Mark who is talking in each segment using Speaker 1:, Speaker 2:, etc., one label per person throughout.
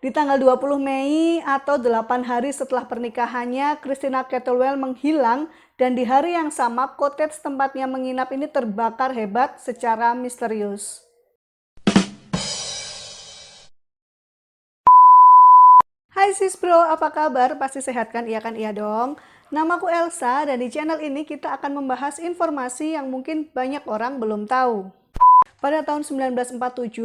Speaker 1: Di tanggal 20 Mei atau 8 hari setelah pernikahannya, Christina Kettlewell menghilang dan di hari yang sama cottage tempatnya menginap ini terbakar hebat secara misterius. Hai sis bro, apa kabar? Pasti sehat kan? Iya kan? Iya dong. Namaku Elsa dan di channel ini kita akan membahas informasi yang mungkin banyak orang belum tahu. Pada tahun 1947,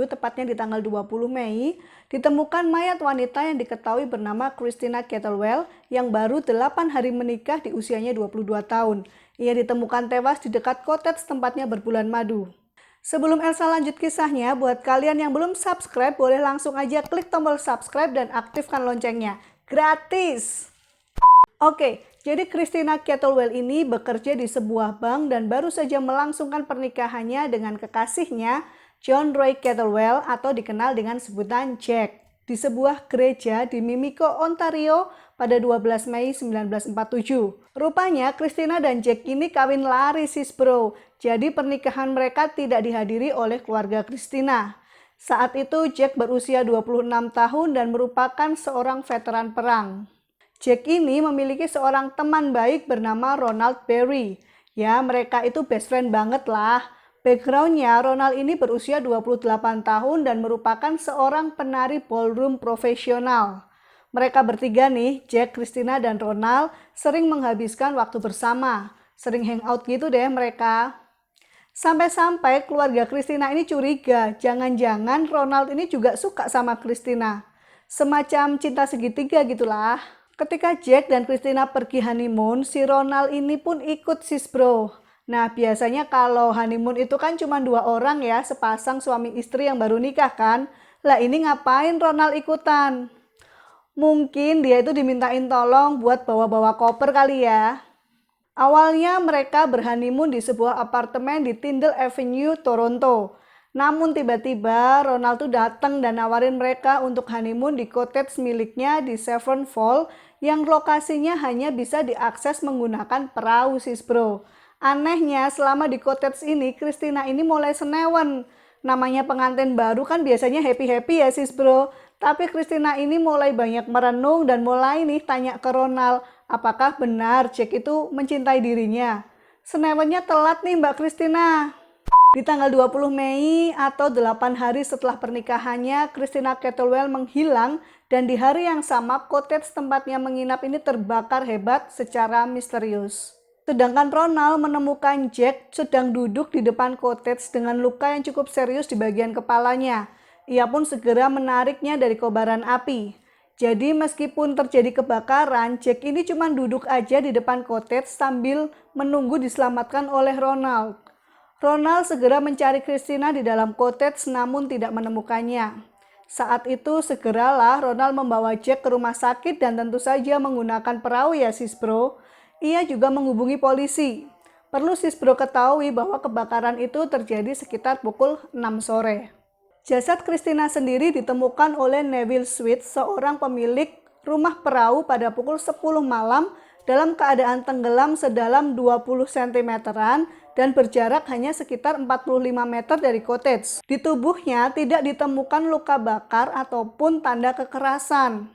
Speaker 1: tepatnya di tanggal 20 Mei, ditemukan mayat wanita yang diketahui bernama Christina Kettlewell yang baru 8 hari menikah di usianya 22 tahun. Ia ditemukan tewas di dekat cottage tempatnya berbulan madu. Sebelum Elsa lanjut kisahnya, buat kalian yang belum subscribe, boleh langsung aja klik tombol subscribe dan aktifkan loncengnya. Gratis! Oke, jadi Christina Kettlewell ini bekerja di sebuah bank dan baru saja melangsungkan pernikahannya dengan kekasihnya John Roy Kettlewell atau dikenal dengan sebutan Jack di sebuah gereja di Mimico, Ontario pada 12 Mei 1947. Rupanya Christina dan Jack ini kawin lari sis bro, jadi pernikahan mereka tidak dihadiri oleh keluarga Christina. Saat itu Jack berusia 26 tahun dan merupakan seorang veteran perang. Jack ini memiliki seorang teman baik bernama Ronald Berry. Ya, mereka itu best friend banget lah. Backgroundnya, Ronald ini berusia 28 tahun dan merupakan seorang penari ballroom profesional. Mereka bertiga nih, Jack, Christina, dan Ronald, sering menghabiskan waktu bersama. Sering hangout gitu deh mereka. Sampai-sampai keluarga Christina ini curiga, jangan-jangan Ronald ini juga suka sama Christina. Semacam cinta segitiga gitulah. Ketika Jack dan Christina pergi honeymoon, si Ronald ini pun ikut sis bro. Nah biasanya kalau honeymoon itu kan cuma 2 orang ya, sepasang suami istri yang baru nikah kan. Lah ini ngapain Ronald ikutan? Mungkin dia itu dimintain tolong buat bawa-bawa koper kali ya. Awalnya mereka berhoneymoon di sebuah apartemen di Tyndall Avenue, Toronto. Namun tiba-tiba Ronald tuh datang dan nawarin mereka untuk honeymoon di cottage miliknya di Severn Falls yang lokasinya hanya bisa diakses menggunakan perahu sis bro. Anehnya selama di cottage ini Christina ini mulai senewan. Namanya pengantin baru kan biasanya happy-happy ya sis bro. Tapi Christina ini mulai banyak merenung dan mulai nih tanya ke Ronald, apakah benar Jack itu mencintai dirinya. Senewannya telat nih Mbak Christina. Di tanggal 20 Mei atau 8 hari setelah pernikahannya, Christina Kettlewell menghilang dan di hari yang sama cottage tempatnya menginap ini terbakar hebat secara misterius. Sedangkan Ronald menemukan Jack sedang duduk di depan cottage dengan luka yang cukup serius di bagian kepalanya. Ia pun segera menariknya dari kobaran api. Jadi meskipun terjadi kebakaran, Jack ini cuma duduk aja di depan cottage sambil menunggu diselamatkan oleh Ronald. Ronald segera mencari Christina di dalam cottage namun tidak menemukannya. Saat itu segeralah Ronald membawa Jack ke rumah sakit dan tentu saja menggunakan perahu ya sis bro. Ia juga menghubungi polisi. Perlu sis bro ketahui bahwa kebakaran itu terjadi sekitar pukul 6 sore. Jasad Christina sendiri ditemukan oleh Neville Sweet, seorang pemilik rumah perahu pada pukul 10 malam dalam keadaan tenggelam sedalam 20 cm-an dan berjarak hanya sekitar 45 meter dari cottage. Di tubuhnya tidak ditemukan luka bakar ataupun tanda kekerasan.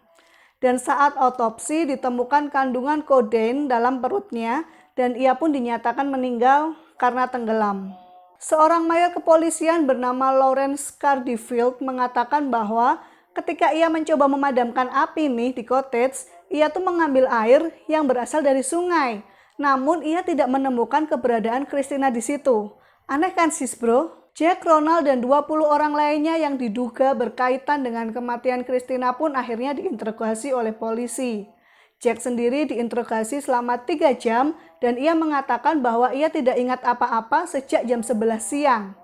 Speaker 1: Dan saat otopsi ditemukan kandungan kodein dalam perutnya dan ia pun dinyatakan meninggal karena tenggelam. Seorang mayor kepolisian bernama Lawrence Cardifield mengatakan bahwa ketika ia mencoba memadamkan api nih di cottage, ia tuh mengambil air yang berasal dari sungai. Namun ia tidak menemukan keberadaan Christina di situ. Aneh kan sis bro? Jack, Ronald, dan 20 orang lainnya yang diduga berkaitan dengan kematian Christina pun akhirnya diinterogasi oleh polisi. Jack sendiri diinterogasi selama 3 jam dan ia mengatakan bahwa ia tidak ingat apa-apa sejak jam 11 siang.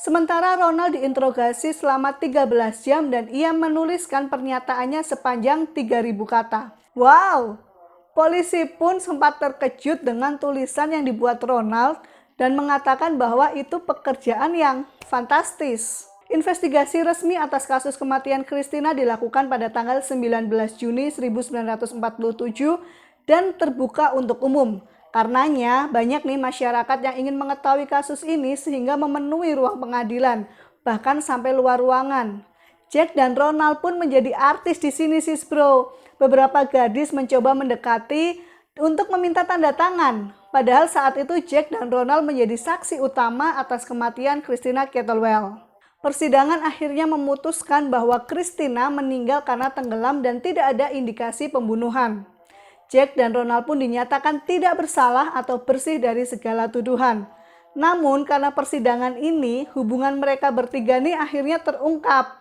Speaker 1: Sementara Ronald diinterogasi selama 13 jam dan ia menuliskan pernyataannya sepanjang 3.000 kata. Wow! Polisi pun sempat terkejut dengan tulisan yang dibuat Ronald dan mengatakan bahwa itu pekerjaan yang fantastis. Investigasi resmi atas kasus kematian Christina dilakukan pada tanggal 19 Juni 1947 dan terbuka untuk umum. Karenanya banyak nih masyarakat yang ingin mengetahui kasus ini sehingga memenuhi ruang pengadilan, bahkan sampai luar ruangan. Jack dan Ronald pun menjadi artis di sini sis bro. Beberapa gadis mencoba mendekati untuk meminta tanda tangan. Padahal saat itu Jack dan Ronald menjadi saksi utama atas kematian Christina Kettlewell. Persidangan akhirnya memutuskan bahwa Christina meninggal karena tenggelam dan tidak ada indikasi pembunuhan. Jack dan Ronald pun dinyatakan tidak bersalah atau bersih dari segala tuduhan. Namun karena persidangan ini, hubungan mereka bertiga ini akhirnya terungkap.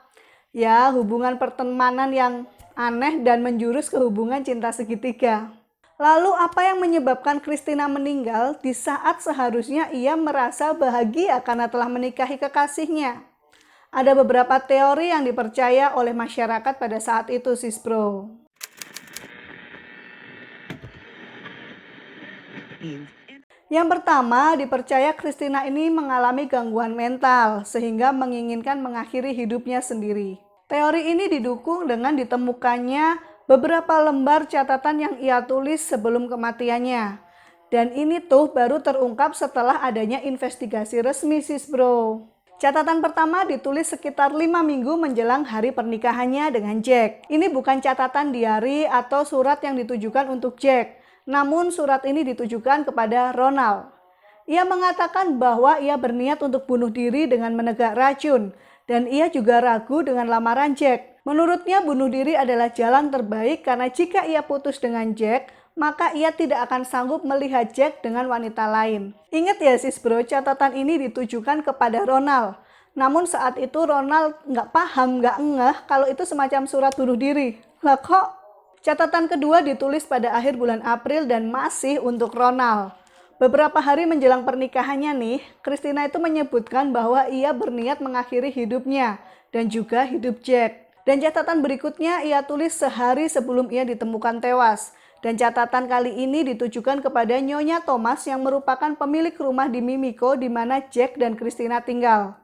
Speaker 1: Ya, hubungan pertemanan yang aneh dan menjurus ke hubungan cinta segitiga. Lalu apa yang menyebabkan Christina meninggal di saat seharusnya ia merasa bahagia karena telah menikahi kekasihnya? Ada beberapa teori yang dipercaya oleh masyarakat pada saat itu sis bro. Yang pertama, dipercaya Christina ini mengalami gangguan mental sehingga menginginkan mengakhiri hidupnya sendiri. Teori ini didukung dengan ditemukannya beberapa lembar catatan yang ia tulis sebelum kematiannya. Dan ini tuh baru terungkap setelah adanya investigasi resmi sis bro. Catatan pertama ditulis sekitar 5 minggu menjelang hari pernikahannya dengan Jack. Ini bukan catatan diari atau surat yang ditujukan untuk Jack. Namun surat ini ditujukan kepada Ronald. Ia mengatakan bahwa ia berniat untuk bunuh diri dengan menegak racun. Dan ia juga ragu dengan lamaran Jack. Menurutnya bunuh diri adalah jalan terbaik karena jika ia putus dengan Jack, maka ia tidak akan sanggup melihat Jack dengan wanita lain. Ingat ya sis bro, catatan ini ditujukan kepada Ronald. Namun saat itu Ronald nggak paham, nggak ngeh kalau itu semacam surat bunuh diri. Lah kok? Catatan kedua ditulis pada akhir bulan April dan masih untuk Ronald. Beberapa hari menjelang pernikahannya nih, Christina itu menyebutkan bahwa ia berniat mengakhiri hidupnya dan juga hidup Jack. Dan catatan berikutnya ia tulis sehari sebelum ia ditemukan tewas. Dan catatan kali ini ditujukan kepada Nyonya Thomas yang merupakan pemilik rumah di Mimiko di mana Jack dan Christina tinggal.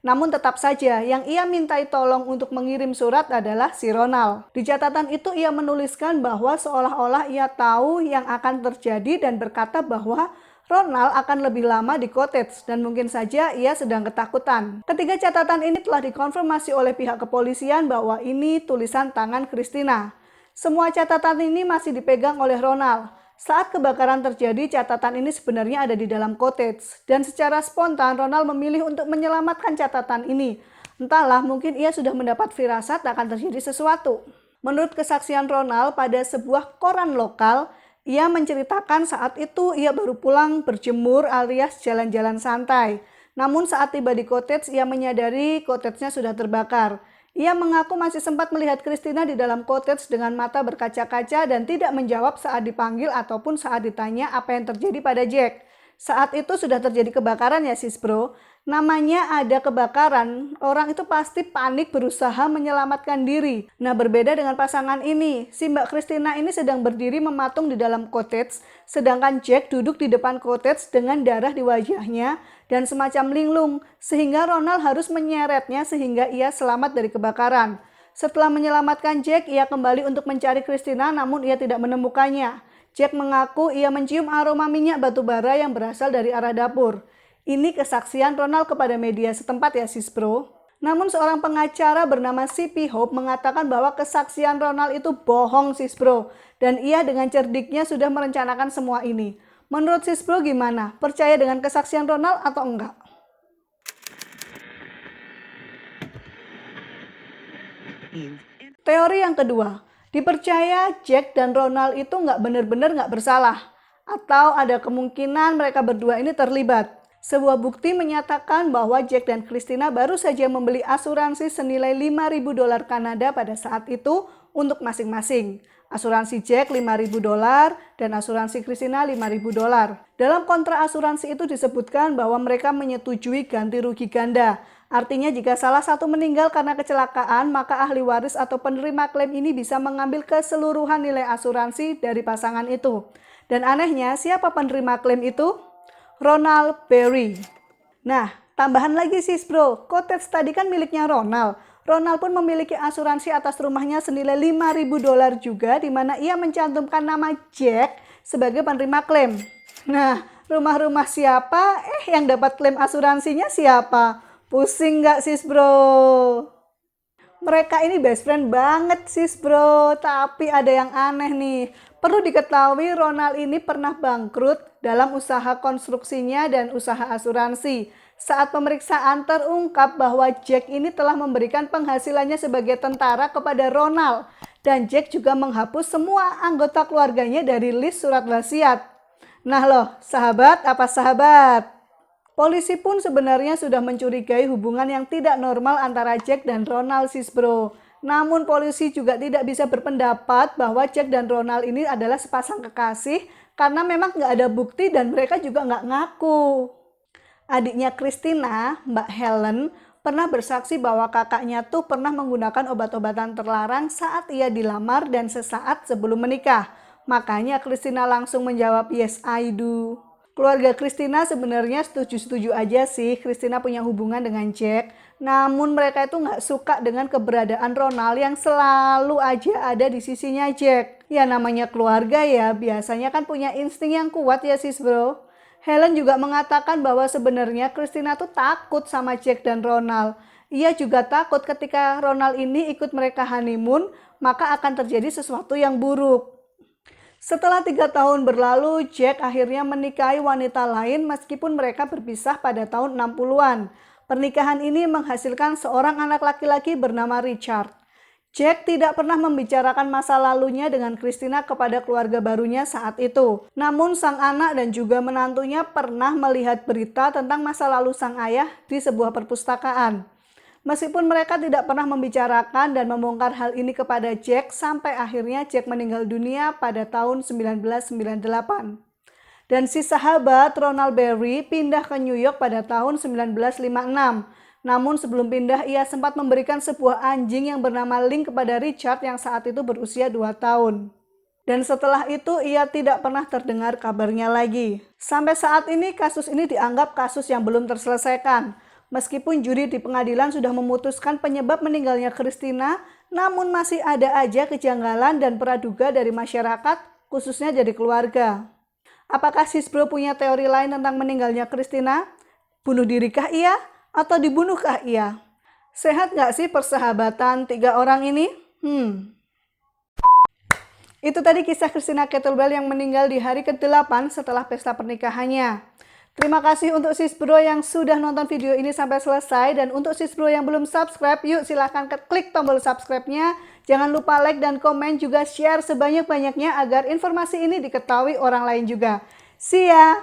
Speaker 1: Namun tetap saja yang ia mintai tolong untuk mengirim surat adalah si Ronald. Di catatan itu ia menuliskan bahwa seolah-olah ia tahu yang akan terjadi dan berkata bahwa Ronald akan lebih lama di cottage dan mungkin saja ia sedang ketakutan. Ketiga catatan ini telah dikonfirmasi oleh pihak kepolisian bahwa ini tulisan tangan Christina. Semua catatan ini masih dipegang oleh Ronald. Saat kebakaran terjadi, catatan ini sebenarnya ada di dalam cottage. Dan secara spontan, Ronald memilih untuk menyelamatkan catatan ini. Entahlah, mungkin ia sudah mendapat firasat akan terjadi sesuatu. Menurut kesaksian Ronald pada sebuah koran lokal, ia menceritakan saat itu ia baru pulang berjemur alias jalan-jalan santai. Namun saat tiba di cottage, ia menyadari cottage-nya sudah terbakar. Ia mengaku masih sempat melihat Christina di dalam cottage dengan mata berkaca-kaca dan tidak menjawab saat dipanggil ataupun saat ditanya apa yang terjadi pada Jack. Saat itu sudah terjadi kebakaran ya sis bro. Namanya ada kebakaran, orang itu pasti panik berusaha menyelamatkan diri. Nah berbeda dengan pasangan ini, si Mbak Christina ini sedang berdiri mematung di dalam cottage, sedangkan Jack duduk di depan cottage dengan darah di wajahnya dan semacam linglung, sehingga Ronald harus menyeretnya sehingga ia selamat dari kebakaran. Setelah menyelamatkan Jack, ia kembali untuk mencari Christina namun ia tidak menemukannya. Jack mengaku ia mencium aroma minyak batu bara yang berasal dari arah dapur. Ini kesaksian Ronald kepada media setempat ya sis bro. Namun seorang pengacara bernama C.P. Hope mengatakan bahwa kesaksian Ronald itu bohong sis bro. Dan ia dengan cerdiknya sudah merencanakan semua ini. Menurut sis bro gimana? Percaya dengan kesaksian Ronald atau enggak? Teori yang kedua, dipercaya Jack dan Ronald itu nggak benar-benar nggak bersalah. Atau ada kemungkinan mereka berdua ini terlibat. Sebuah bukti menyatakan bahwa Jack dan Christina baru saja membeli asuransi senilai $5.000 Kanada pada saat itu untuk masing-masing. Asuransi Jack $5.000 dan asuransi Christina $5.000. Dalam kontrak asuransi itu disebutkan bahwa mereka menyetujui ganti rugi ganda. Artinya jika salah satu meninggal karena kecelakaan, maka ahli waris atau penerima klaim ini bisa mengambil keseluruhan nilai asuransi dari pasangan itu. Dan anehnya, siapa penerima klaim itu? Ronald Berry. Nah, tambahan lagi sis bro, cottage tadi kan miliknya Ronald. Ronald pun memiliki asuransi atas rumahnya senilai $5.000 juga, di mana ia mencantumkan nama Jack sebagai penerima klaim. Nah, rumah-rumah siapa? Yang dapat klaim asuransinya siapa? Pusing nggak sis bro? Mereka ini best friend banget sis bro, tapi ada yang aneh nih. Perlu diketahui Ronald ini pernah bangkrut dalam usaha konstruksinya dan usaha asuransi. Saat pemeriksaan terungkap bahwa Jack ini telah memberikan penghasilannya sebagai tentara kepada Ronald. Dan Jack juga menghapus semua anggota keluarganya dari list surat wasiat. Nah loh, sahabat apa sahabat? Polisi pun sebenarnya sudah mencurigai hubungan yang tidak normal antara Jack dan Ronald sis bro. Namun polisi juga tidak bisa berpendapat bahwa Jack dan Ronald ini adalah sepasang kekasih karena memang nggak ada bukti dan mereka juga nggak ngaku. Adiknya Christina, Mbak Helen, pernah bersaksi bahwa kakaknya tuh pernah menggunakan obat-obatan terlarang saat ia dilamar dan sesaat sebelum menikah. Makanya Christina langsung menjawab yes I do. Keluarga Christina sebenarnya setuju-setuju aja sih Christina punya hubungan dengan Jack. Namun mereka itu nggak suka dengan keberadaan Ronald yang selalu aja ada di sisinya Jack. Ya namanya keluarga ya, biasanya kan punya insting yang kuat ya sis bro. Helen juga mengatakan bahwa sebenarnya Christina tuh takut sama Jack dan Ronald. Ia juga takut ketika Ronald ini ikut mereka honeymoon, maka akan terjadi sesuatu yang buruk. Setelah 3 tahun berlalu, Jack akhirnya menikahi wanita lain meskipun mereka berpisah pada tahun 60-an. Pernikahan ini menghasilkan seorang anak laki-laki bernama Richard. Jack tidak pernah membicarakan masa lalunya dengan Christina kepada keluarga barunya saat itu. Namun sang anak dan juga menantunya pernah melihat berita tentang masa lalu sang ayah di sebuah perpustakaan. Meskipun mereka tidak pernah membicarakan dan membongkar hal ini kepada Jack sampai akhirnya Jack meninggal dunia pada tahun 1998. Dan si sahabat Ronald Berry pindah ke New York pada tahun 1956. Namun sebelum pindah ia sempat memberikan sebuah anjing yang bernama Link kepada Richard yang saat itu berusia 2 tahun. Dan setelah itu ia tidak pernah terdengar kabarnya lagi. Sampai saat ini kasus ini dianggap kasus yang belum terselesaikan. Meskipun juri di pengadilan sudah memutuskan penyebab meninggalnya Christina, namun masih ada aja kejanggalan dan praduga dari masyarakat, khususnya dari keluarga. Apakah sis bro punya teori lain tentang meninggalnya Christina? Bunuh dirikah ia? Atau dibunuhkah ia? Sehat gak sih persahabatan 3 orang ini? Itu tadi kisah Christina Kettlewell yang meninggal di hari ke-8 setelah pesta pernikahannya. Terima kasih untuk sis bro yang sudah nonton video ini sampai selesai. Dan untuk sis bro yang belum subscribe, yuk silahkan klik tombol subscribe-nya. Jangan lupa like dan komen, juga share sebanyak-banyaknya agar informasi ini diketahui orang lain juga. See ya!